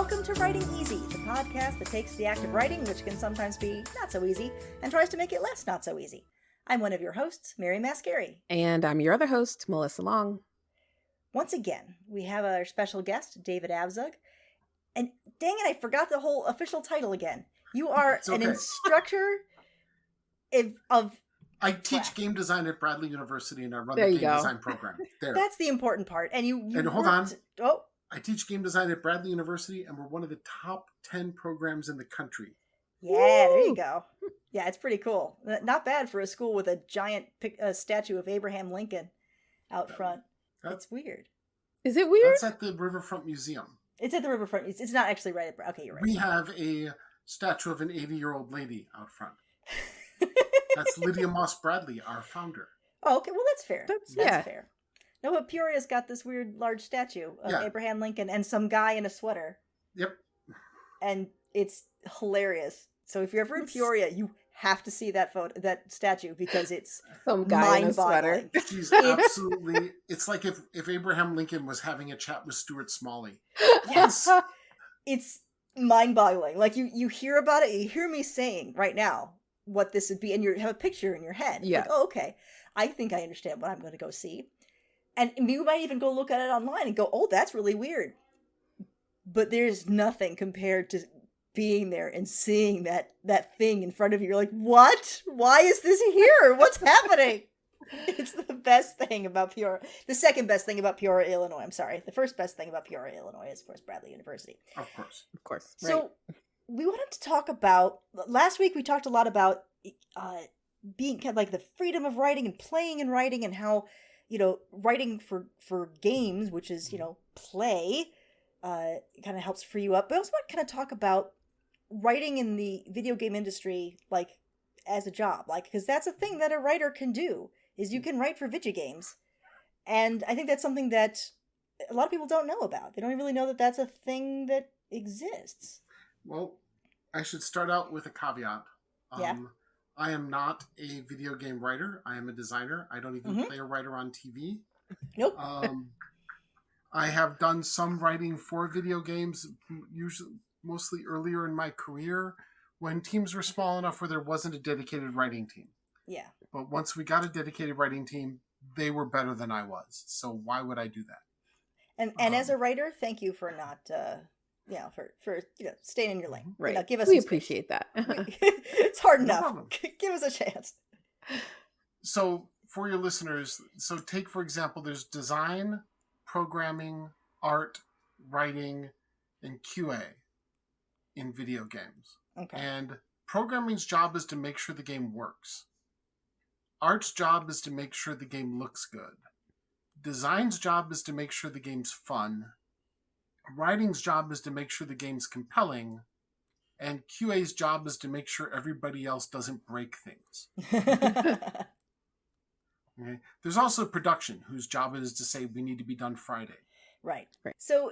Welcome to Writing Easy, the podcast that takes the act of writing, which can sometimes be not so easy, and tries to make it less not so easy. I'm one of your hosts, Mary Mascari. And I'm your other host, Melissa Long. Once again, we have our special guest, David Abzug. And dang it, I forgot the whole official title again. You are an instructor of... I teach game design at Bradley University, and I run the game design program. There. That's the important part. And hold on. Oh. I teach game design at Bradley University, and we're one of the top 10 programs in the country. Yeah, there you go. Yeah, it's pretty cool. Not bad for a school with a giant statue of Abraham Lincoln out front. That's weird. Is it weird? That's at the Riverfront Museum. It's at the Riverfront. It's not actually right at... Okay, you're right. We have a statue of an 80-year-old lady out front. That's Lydia Moss Bradley, our founder. Oh, okay. Well, that's fair. That's fair. No, but Peoria's got this weird large statue of Abraham Lincoln and some guy in a sweater. Yep. And it's hilarious. So if you're ever in Peoria, you have to see that statue, because it's some guy in a sweater. She's absolutely... It's like if Abraham Lincoln was having a chat with Stuart Smalley. Yes. It's mind-boggling. Like, you hear about it, you hear me saying right now what this would be, and you have a picture in your head. Yeah. Like, oh, okay. I think I understand what I'm going to go see. And you might even go look at it online and go, oh, that's really weird. But there's nothing compared to being there and seeing that thing in front of you. You're like, what? Why is this here? What's happening? It's the best thing about Peoria. The second best thing about Peoria, Illinois. I'm sorry. The first best thing about Peoria, Illinois is, of course, Bradley University. Of course. So we wanted to talk about, last week we talked a lot about being kind of like the freedom of writing and playing and writing, and how, writing for games, which is, play, kind of helps free you up. But I also want to kind of talk about writing in the video game industry, like, as a job, like, because that's a thing that a writer can do, is you can write for video games. And I think that's something that a lot of people don't know about. They don't really know that that's a thing that exists. Well, I should start out with a caveat. I am not a video game writer. I am a designer. I don't even play a writer on TV. Nope. I have done some writing for video games, mostly earlier in my career, when teams were small enough where there wasn't a dedicated writing team. Yeah. But once we got a dedicated writing team, they were better than I was. So why would I do that? And as a writer, thank you for not... for staying in your lane. Right. Give us. We appreciate that. It's hard enough. Problem. Give us a chance. So for your listeners, take, for example, there's design, programming, art, writing, and QA in video games. Okay. And programming's job is to make sure the game works. Art's job is to make sure the game looks good. Design's job is to make sure the game's fun. Writing's job is to make sure the game's compelling, and QA's job is to make sure everybody else doesn't break things. Okay? There's also production, whose job it is to say we need to be done Friday. Right. So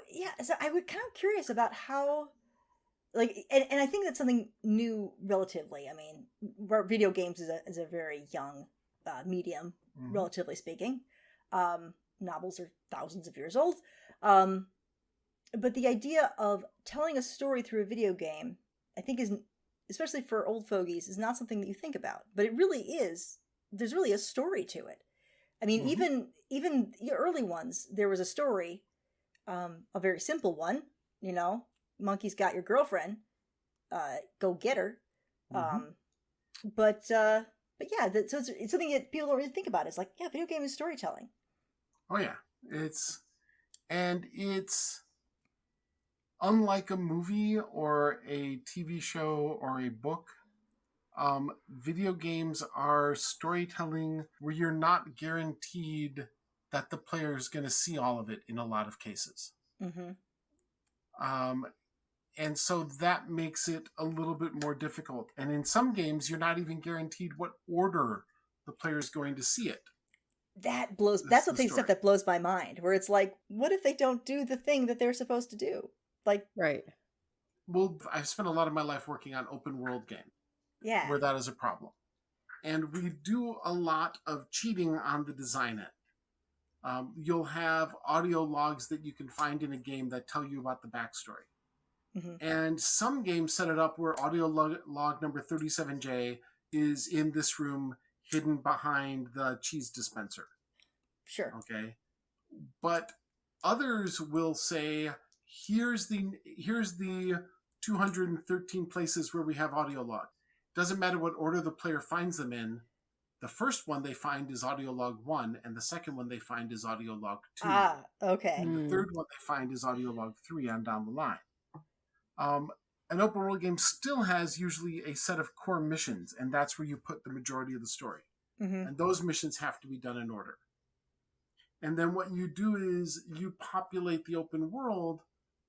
I was kind of curious about how, like, and I think that's something new relatively. I mean, video games is a very young medium, relatively speaking. Novels are thousands of years old. But the idea of telling a story through a video game, I think, is, especially for old fogies, is not something that you think about. But it really is. There's really a story to it. I mean, even the early ones, there was a story, a very simple one. Monkey's got your girlfriend. Go get her. But yeah, so it's something that people don't really think about. It's like, yeah, video game is storytelling. Oh yeah, it's unlike a movie or a TV show or a book. Video games are storytelling where you're not guaranteed that the player is going to see all of it in a lot of cases. And so that makes it a little bit more difficult. And in some games, you're not even guaranteed what order the player is going to see it. That's the stuff that blows my mind, where it's like, what if they don't do the thing that they're supposed to do? Like, right. Well, I've spent a lot of my life working on open world games. Yeah. Where that is a problem. And we do a lot of cheating on the design end. You'll have audio logs that you can find in a game that tell you about the backstory. And some games set it up where audio log number 37J is in this room hidden behind the cheese dispenser. Sure. Okay. But others will say, here's the 213 places where we have audio log. Doesn't matter what order the player finds them in. The first one they find is audio log 1, and the second one they find is audio log 2. Ah, okay. And the third one they find is audio log 3 on down the line. An open world game still has usually a set of core missions, and that's where you put the majority of the story. And those missions have to be done in order. And then what you do is you populate the open world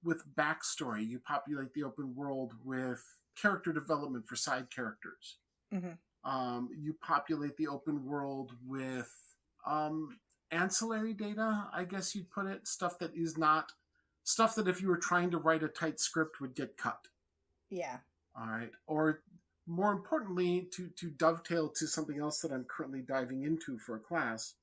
with backstory. You populate the open world with character development for side characters. You populate the open world with ancillary data, I guess you'd put it. Stuff that if you were trying to write a tight script would get cut. Yeah. All right. Or more importantly, to dovetail to something else that I'm currently diving into for a class,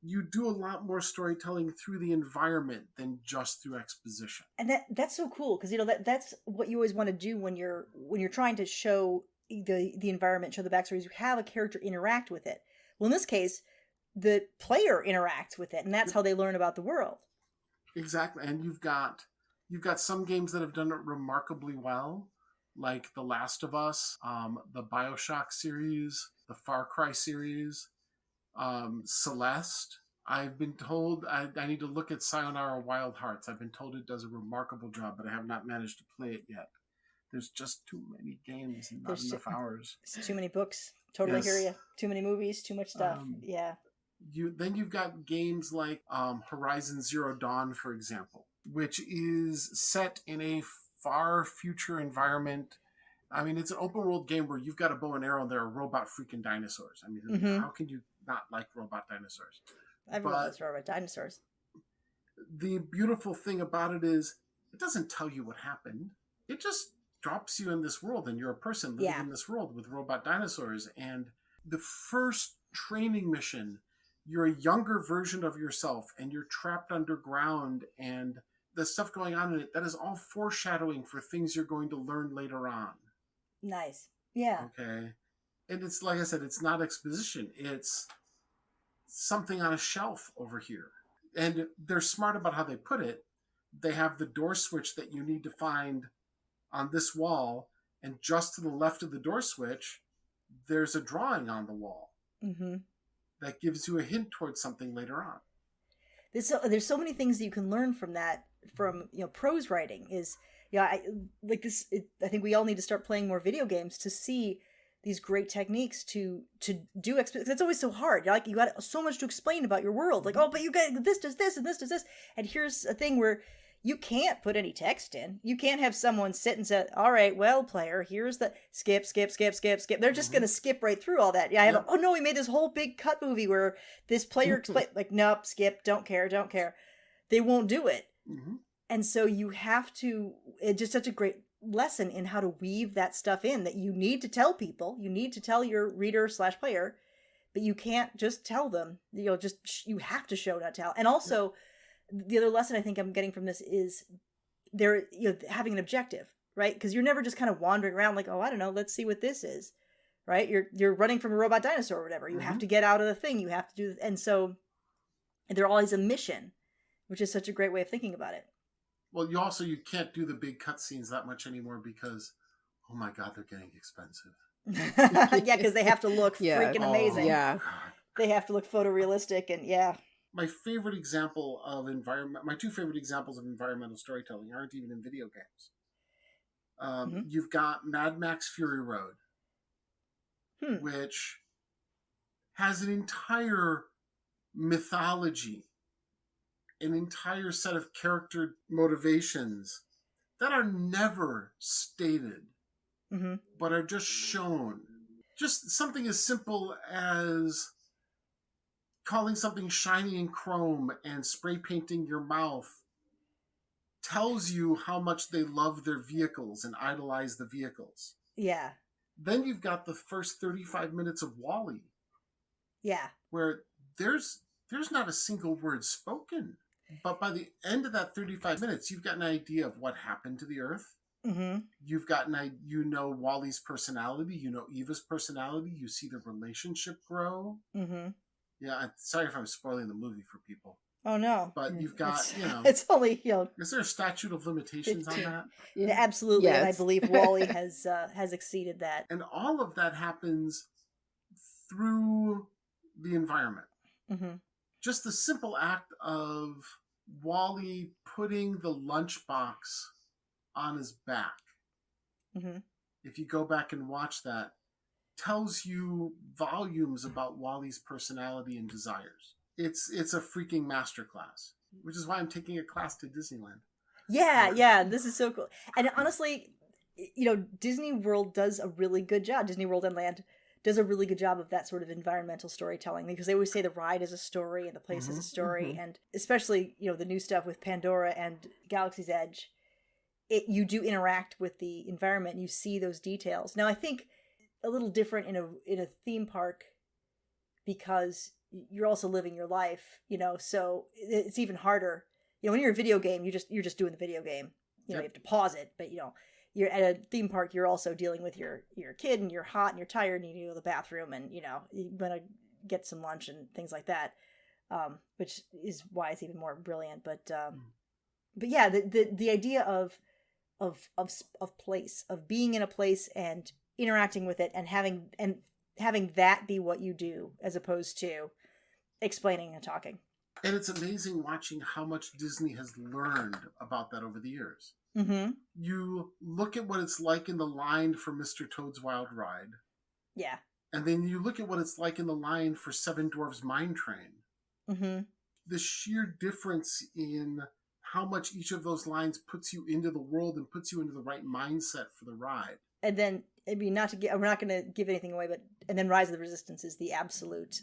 you do a lot more storytelling through the environment than just through exposition. And that's so cool because that's what you always want to do when you're trying to show the environment, show the backstories. You have a character interact with it. Well, in this case, the player interacts with it, and that's how they learn about the world. Exactly. And you've got some games that have done it remarkably well, like The Last of Us, the Bioshock series, the Far Cry series, Celeste. I've been told I need to look at Sayonara Wild Hearts. I've been told it does a remarkable job, but I have not managed to play it yet. There's just too many games and not enough hours. It's too many books. Totally hear you. Too many movies, too much stuff. Yeah. You've got games like Horizon Zero Dawn, for example, which is set in a far future environment. I mean, it's an open world game where you've got a bow and arrow and there are robot freaking dinosaurs. I mean, how can you not like robot dinosaurs? Everyone loves robot dinosaurs. The beautiful thing about it is it doesn't tell you what happened. It just drops you in this world and you're a person living in this world with robot dinosaurs. And the first training mission, you're a younger version of yourself and you're trapped underground, and the stuff going on in it, that is all foreshadowing for things you're going to learn later on. Nice. Yeah. Okay. And it's like I said, it's not exposition. It's something on a shelf over here. And they're smart about how they put it. They have the door switch that you need to find on this wall, and just to the left of the door switch, there's a drawing on the wall. That gives you a hint towards something later on. There's so many things that you can learn from that, from prose writing. I think we all need to start playing more video games to see these great techniques to do. It's always so hard. You got so much to explain about your world. Like, oh, but you got this does this and this does this. And here's a thing where you can't put any text in. You can't have someone sit and say, all right, well, player, here's the skip. They're just going to skip right through all that. Yeah, oh no, we made this whole big cut movie where this player explained, like, nope, skip, don't care. They won't do it. And so you have to, it's just such a great lesson in how to weave that stuff in that you need to tell people. You need to tell your reader/player, but you can't just tell them. You have to show, not tell. And also, the other lesson I think I'm getting from this is having an objective, right? Because you're never just kind of wandering around like, oh, I don't know, let's see what this is, right? You're running from a robot dinosaur or whatever. You have to get out of the thing. You have to do, and so there always a mission, which is such a great way of thinking about it. Well, you can't do the big cutscenes that much anymore because, oh my God, they're getting expensive. Yeah, because they have to look freaking amazing. Yeah, they have to look photorealistic, and My favorite example of my two favorite examples of environmental storytelling aren't even in video games. You've got Mad Max Fury Road, which has an entire mythology, an entire set of character motivations that are never stated, but are just shown. Just something as simple as calling something shiny and chrome and spray painting your mouth tells you how much they love their vehicles and idolize the vehicles. Yeah. Then you've got the first 35 minutes of WALL-E. Yeah. Where there's not a single word spoken. But by the end of that 35 minutes, you've got an idea of what happened to the Earth. Mm-hmm. You've got you know Wally's personality, you know Eva's personality, you see the relationship grow. Mm-hmm. Yeah, I'm sorry if I'm spoiling the movie for people. Oh no! But you've got, it's only Is there a statute of limitations 15. on that? Yeah, absolutely, and I believe Wally has exceeded that. And all of that happens through the environment. Mm-hmm. Just the simple act of Wally putting the lunchbox on his back. Mm-hmm. If you go back and watch that, tells you volumes about Wally's personality and desires. It's a freaking masterclass, which is why I'm taking a class to Disneyland. Yeah, this is so cool. And honestly, Disney World does a really good job. Disney World and Land does a really good job of that sort of environmental storytelling, because they always say the ride is a story and the place is a story. And especially, the new stuff with Pandora and Galaxy's Edge, you do interact with the environment and you see those details. Now, I think a little different in a theme park, because you're also living your life, so it's even harder. When you're a video game, you're just doing the video game. You have to pause it, but you're at a theme park, you're also dealing with your kid, and you're hot and you're tired and you need to go to the bathroom, and you want to get some lunch and things like that, which is why it's even more brilliant. But yeah, the idea of place, of being in a place and interacting with it, and having that be what you do, as opposed to explaining and talking. And it's amazing watching how much Disney has learned about that over the years. Mm-hmm. You look at what it's like in the line for Mr. Toad's Wild Ride. Yeah. And then you look at what it's like in the line for Seven Dwarfs Mine Train. Mm-hmm. The sheer difference in how much each of those lines puts you into the world and puts you into the right mindset for the ride. And then, we're not going to give anything away, and then Rise of the Resistance is the absolute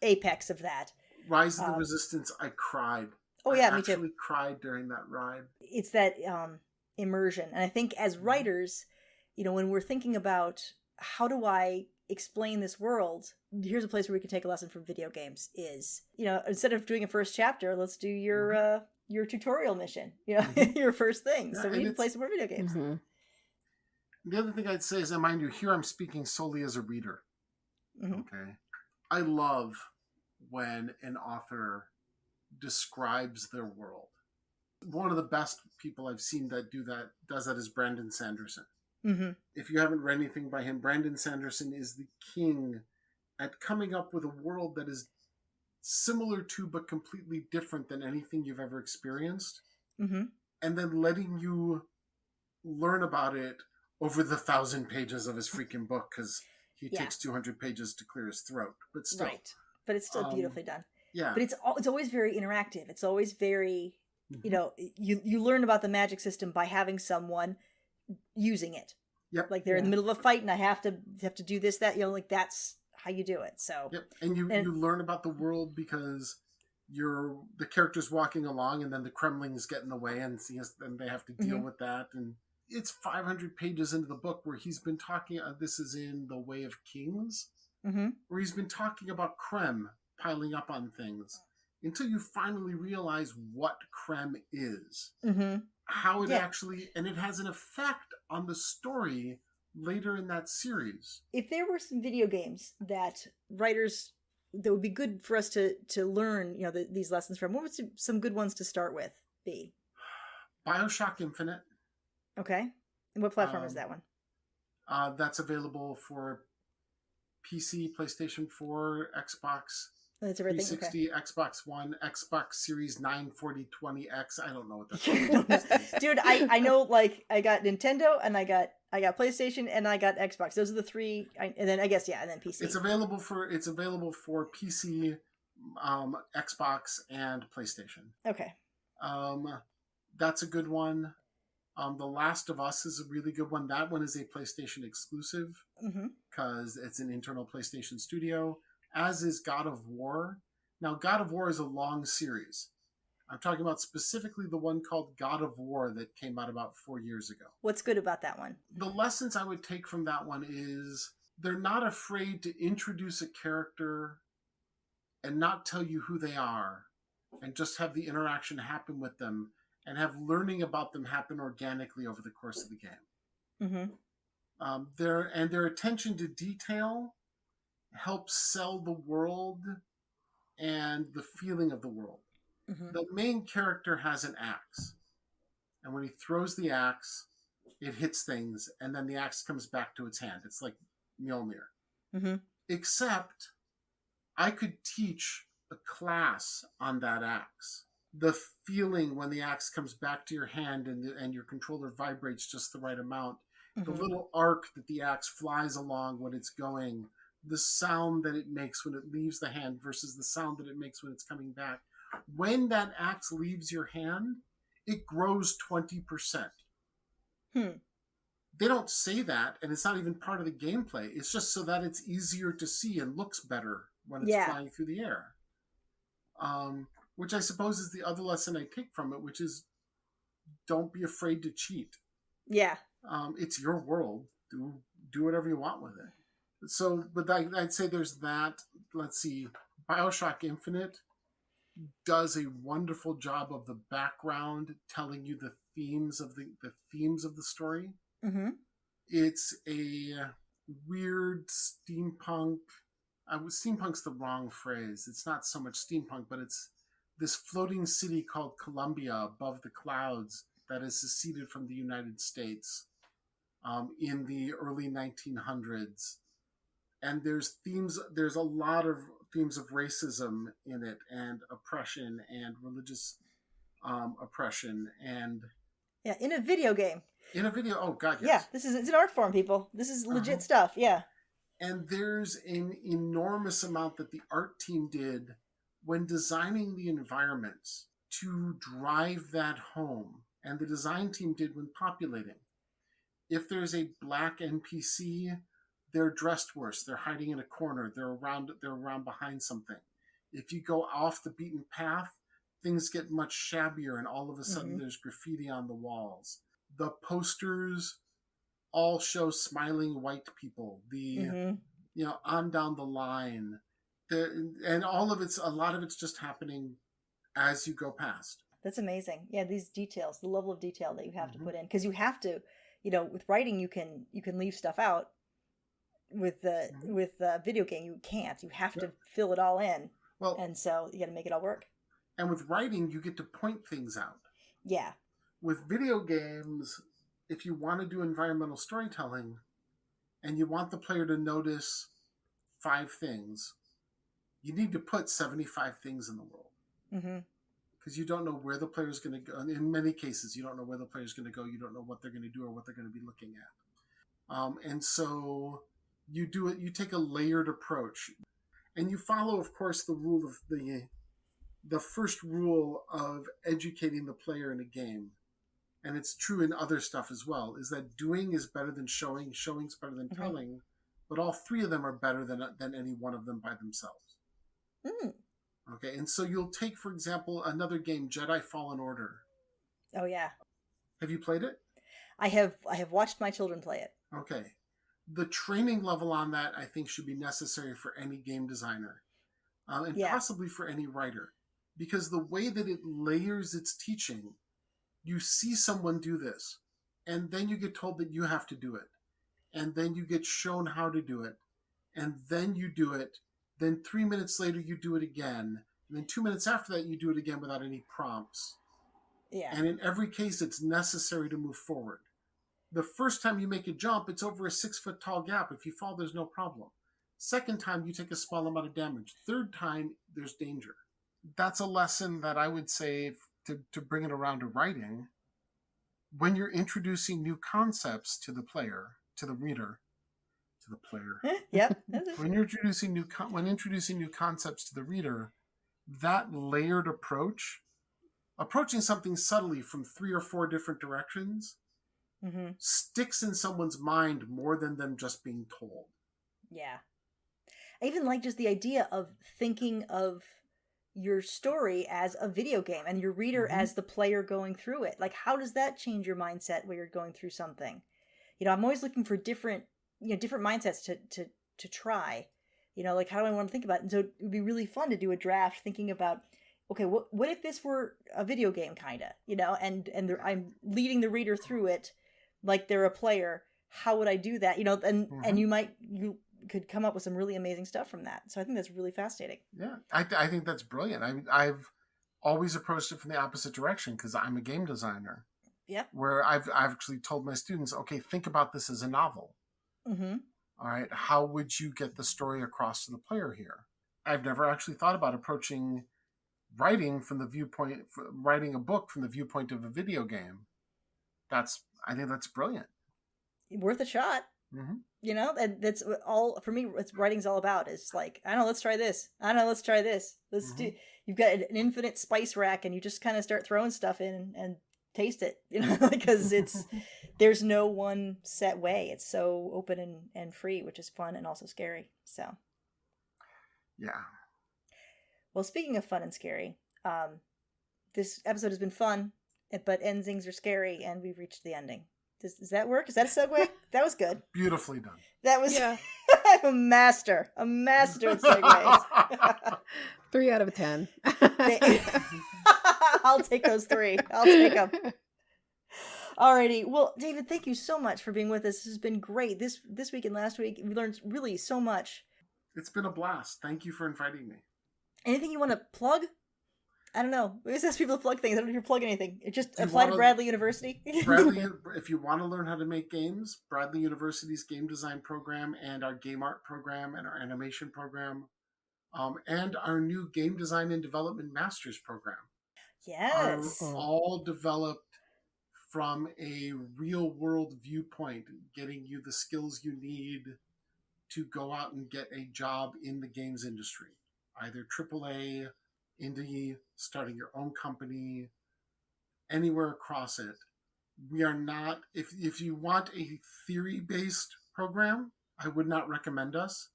apex of that. Rise of the Resistance, I cried. Oh yeah, me too. I actually cried during that ride. It's that immersion. And I think as writers, when we're thinking about how do I explain this world, here's a place where we can take a lesson from video games is, instead of doing a first chapter, let's do your tutorial mission, your first thing. Yeah, so we need to play some more video games. Mm-hmm. The other thing I'd say is, mind you, here I'm speaking solely as a reader. Mm-hmm. Okay. I love when an author describes their world. One of the best people I've seen that does that is Brandon Sanderson. Mm-hmm. If you haven't read anything by him, Brandon Sanderson is the king at coming up with a world that is similar to but completely different than anything you've ever experienced. Mm-hmm. And then letting you learn about it over the 1,000 pages of his freaking book, because he takes 200 pages to clear his throat. But still. Right. But it's still beautifully done. Yeah. But it's always very interactive. It's always very, you learn about the magic system by having someone using it. Yep. Like they're in the middle of a fight and I have to do this, that, like that's how you do it. So. Yep. And you learn about the world because the character's walking along and then the Kremlings get in the way and they have to deal with that. And it's 500 pages into the book where he's been talking, this is in The Way of Kings, where he's been talking about Krem piling up on things until you finally realize what Krem is. How it actually, and it has an effect on the story later in that series. If there were some video games that writers, that would be good for us to learn, these lessons from, what would some good ones to start with be? Bioshock Infinite. Okay. And what platform is that one? That's available for PC, PlayStation 4, Xbox, that's everything. 360, okay. Xbox One, Xbox Series 94020X. I don't know what that's. Dude, I know, like, I got Nintendo and I got PlayStation and I got Xbox. Those are the three, and then I guess and then PC. It's available for PC, Xbox, and PlayStation. Okay. That's a good one. The Last of Us is a really good one. That one is a PlayStation exclusive because it's an internal PlayStation studio, as is God of War. Now, God of War is a long series. I'm talking about specifically the one called God of War that came out about 4 years ago. What's good about that one? The lessons I would take from that one is they're not afraid to introduce a character and not tell you who they are and just have the interaction happen with them and have learning about them happen organically over the course of the game. Their attention to detail helps sell the world and the feeling of the world. The main character has an axe, and when he throws the axe, it hits things, and then the axe comes back to its hand. It's like Mjolnir. Except I could teach a class on that axe. The feeling when the axe comes back to your hand and your controller vibrates just the right amount, the little arc that the axe flies along when it's going, the sound that it makes when it leaves the hand versus the sound that it makes when it's coming back. When that axe leaves your hand, it grows 20%. They don't say that, and it's not even part of the gameplay. It's just so that it's easier to see and looks better when it's flying through the air. Which I suppose is the other lesson I take from it, which is don't be afraid to cheat. Yeah. It's your world. Do whatever you want with it. So, but I'd say there's that. Let's see. Bioshock Infinite does a wonderful job of the background, telling you the themes of the story. It's a weird steampunk. Steampunk's the wrong phrase. It's not so much steampunk, but it's this floating city called Columbia above the clouds that is seceded from the United States in the early 1900s. And there's a lot of themes of racism in it, and oppression and religious oppression, and in a video game. Oh god, yes. It's an art form, people. This is legit stuff. And there's an enormous amount that the art team did when designing the environments to drive that home, and the design team did when populating. If there's a black NPC, they're dressed worse. They're hiding in a corner. They're around behind something. If you go off the beaten path, things get much shabbier, and all of a sudden there's graffiti on the walls. The posters all show smiling white people. On down the line, and a lot of it's just happening as you go past. That's amazing. Yeah, these details, the level of detail that you have to put in, because you have to, with writing you can leave stuff out. With the video game, you can't. You have to fill it all in. Well, and so you got to make it all work. And with writing, you get to point things out. Yeah. With video games, if you want to do environmental storytelling, and you want the player to notice 5 things, you need to put 75 things in the world. Because you don't know where the player's going to go. In many cases, you don't know where the player's going to go. You don't know what they're going to do or what they're going to be looking at. And so you take a layered approach, and you follow, of course, the rule of the first rule of educating the player in a game. And it's true in other stuff as well, is that doing is better than showing, showing's better than telling, but all 3 of them are better than any one of them by themselves. Okay, and so you'll take, for example, another game, Jedi Fallen Order. Oh yeah. Have you played it? I have watched my children play it. Okay. The training level on that, I think, should be necessary for any game designer, and possibly for any writer, because the way that it layers its teaching, you see someone do this, and then you get told that you have to do it, and then you get shown how to do it, and then you do it, then 3 minutes later you do it again, and then 2 minutes after that you do it again without any prompts. Yeah. And in every case, it's necessary to move forward. The first time you make a jump, it's over a 6-foot tall gap. If you fall, there's no problem. Second time, you take a small amount of damage. Third time, there's danger. That's a lesson that I would say, to bring it around to writing, when you're introducing new concepts to the player, to the reader, to the player. Yep. When introducing new concepts to the reader, that layered approach, approaching something subtly from 3 or 4 different directions, sticks in someone's mind more than them just being told. Yeah. I even like just the idea of thinking of your story as a video game and your reader as the player going through it. Like, how does that change your mindset when you're going through something? I'm always looking for different mindsets to try. Like, how do I want to think about it? And so it would be really fun to do a draft thinking about okay, what if this were a video game, kind of, and I'm leading the reader through it like they're a player. How would I do that? And you could come up with some really amazing stuff from that. So I think that's really fascinating. Yeah, I think that's brilliant. I've always approached it from the opposite direction because I'm a game designer. Yeah. Where I've actually told my students, okay, think about this as a novel. Mm-hmm. All right, how would you get the story across to the player here? I've never actually thought about approaching writing writing a book from the viewpoint of a video game. I think that's brilliant. Worth a shot. Mm-hmm. And that's all for me. What writing's all about is like, I don't know, let's try this. I don't know, let's try this. Let's do. You've got an infinite spice rack, and you just kind of start throwing stuff in and taste it. Because there's no one set way. It's so open and free, which is fun and also scary. So. Yeah. Well, speaking of fun and scary, this episode has been fun, but endings are scary, and we've reached the ending. Does that work? Is that a segue? That was good. Beautifully done. That was. Yeah. I'm a master at segues. 3 out of 10. I'll take those 3. I'll take them. Alrighty. Well, David, thank you so much for being with us. This has been great. This week and last week, we learned really so much. It's been a blast. Thank you for inviting me. Anything you want to plug? I don't know. We always ask people to plug things. I don't know if you plug anything. It just apply to Bradley University. Bradley, if you want to learn how to make games, Bradley University's game design program and our game art program and our animation program, and our new game design and development master's program. Yes. Are all developed from a real world viewpoint, getting you the skills you need to go out and get a job in the games industry, either AAA, indie, starting your own company, anywhere across it. We are not, if you want a theory-based program, I would not recommend us.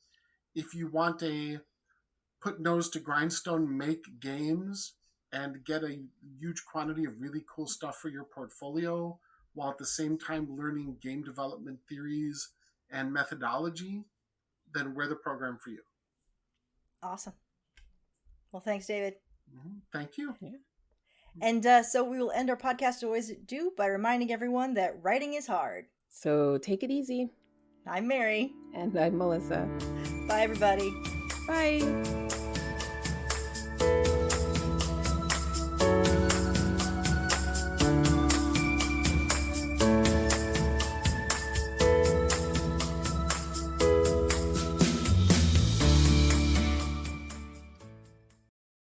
If you want a put nose to grindstone, make games, and get a huge quantity of really cool stuff for your portfolio, while at the same time learning game development theories and methodology, then we're the program for you. Awesome. Well, thanks, David. Thank you. Yeah. And so we will end our podcast as always do by reminding everyone that writing is hard. So take it easy. I'm Mary. And I'm Melissa. Bye, everybody. Bye.